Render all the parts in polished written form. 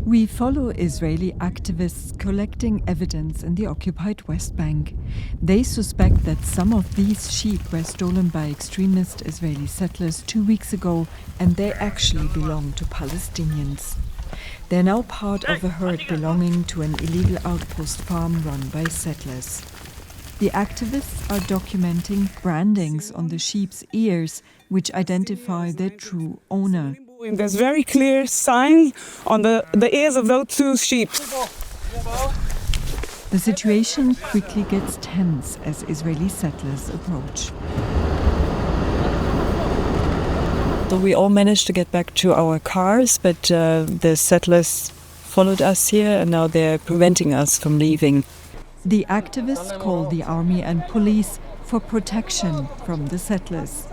We follow Israeli activists collecting evidence in the occupied West Bank. They suspect that some of these sheep were stolen by extremist Israeli settlers 2 weeks ago, and they actually belong to Palestinians. They're now part of a herd belonging to an illegal outpost farm run by settlers. The activists are documenting brandings on the sheep's ears, which identify their true owner. There's very clear sign on the ears of those two sheep. The situation quickly gets tense as Israeli settlers approach. So we all managed to get back to our cars, but the settlers followed us here and now they're preventing us from leaving. The activists call the army and police for protection from the settlers.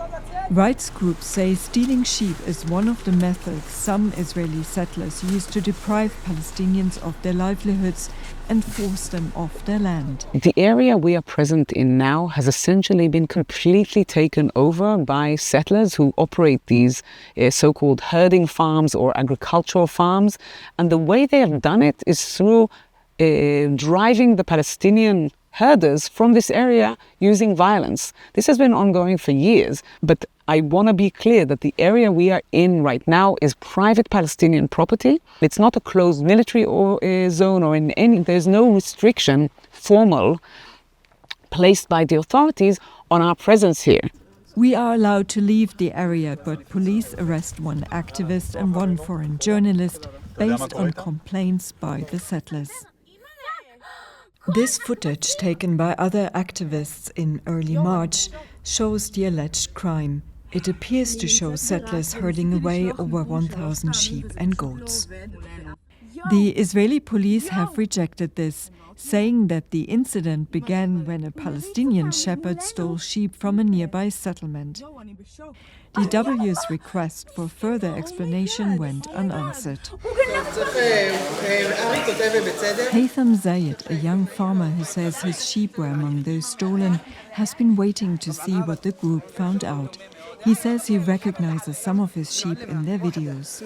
Rights groups say stealing sheep is one of the methods some Israeli settlers use to deprive Palestinians of their livelihoods and force them off their land. The area we are present in now has essentially been completely taken over by settlers who operate these so-called herding farms or agricultural farms. And the way they have done it is through driving the Palestinian herders from this area using violence. This has been ongoing for years, but I want to be clear that the area we are in right now is private Palestinian property. It's not a closed military zone or there's no restriction formal placed by the authorities on our presence here. We are allowed to leave the area, but police arrest one activist and one foreign journalist based on complaints by the settlers. This footage, taken by other activists in early March, shows the alleged crime. It appears to show settlers herding away over 1,000 sheep and goats. The Israeli police have rejected this, saying that the incident began when a Palestinian shepherd stole sheep from a nearby settlement. DW's request for further explanation went unanswered. Haytham Zayed, a young farmer who says his sheep were among those stolen, has been waiting to see what the group found out. He says he recognizes some of his sheep in their videos.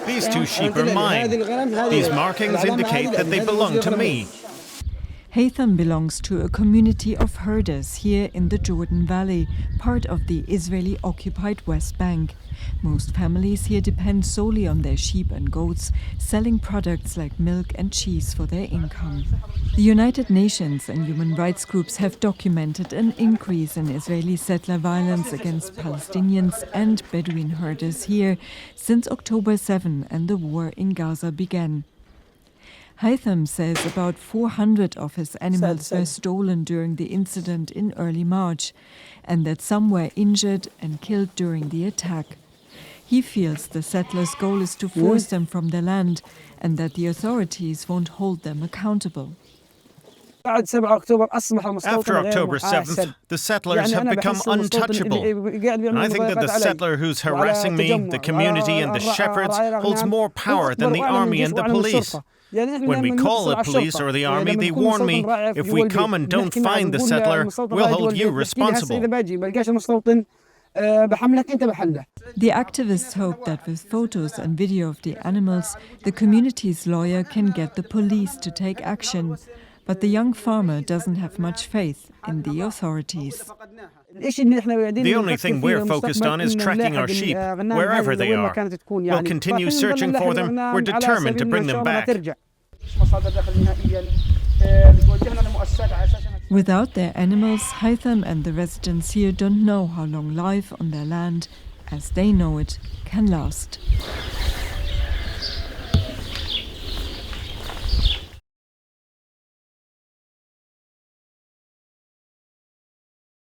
These two sheep are mine. These markings indicate that they belong to me. Haytham belongs to a community of herders here in the Jordan Valley, part of the Israeli-occupied West Bank. Most families here depend solely on their sheep and goats, selling products like milk and cheese for their income. The United Nations and human rights groups have documented an increase in Israeli settler violence against Palestinians and Bedouin herders here since October 7 and the war in Gaza began. Haytham says about 400 of his animals were stolen during the incident in early March, and that some were injured and killed during the attack. He feels the settlers' goal is to force them from their land, and that the authorities won't hold them accountable. After October 7th, the settlers have become untouchable. And I think that the settler who's harassing me, the community and the shepherds holds more power than the army and the police. When we call the police or the army, they warn me, if we come and don't find the settler, we'll hold you responsible. The activists hope that with photos and video of the animals, the community's lawyer can get the police to take action. But the young farmer doesn't have much faith in the authorities. The only thing we're focused on is tracking our sheep, wherever they are. We'll continue searching for them. We're determined to bring them back. Without their animals, Haytham and the residents here don't know how long life on their land, as they know it, can last.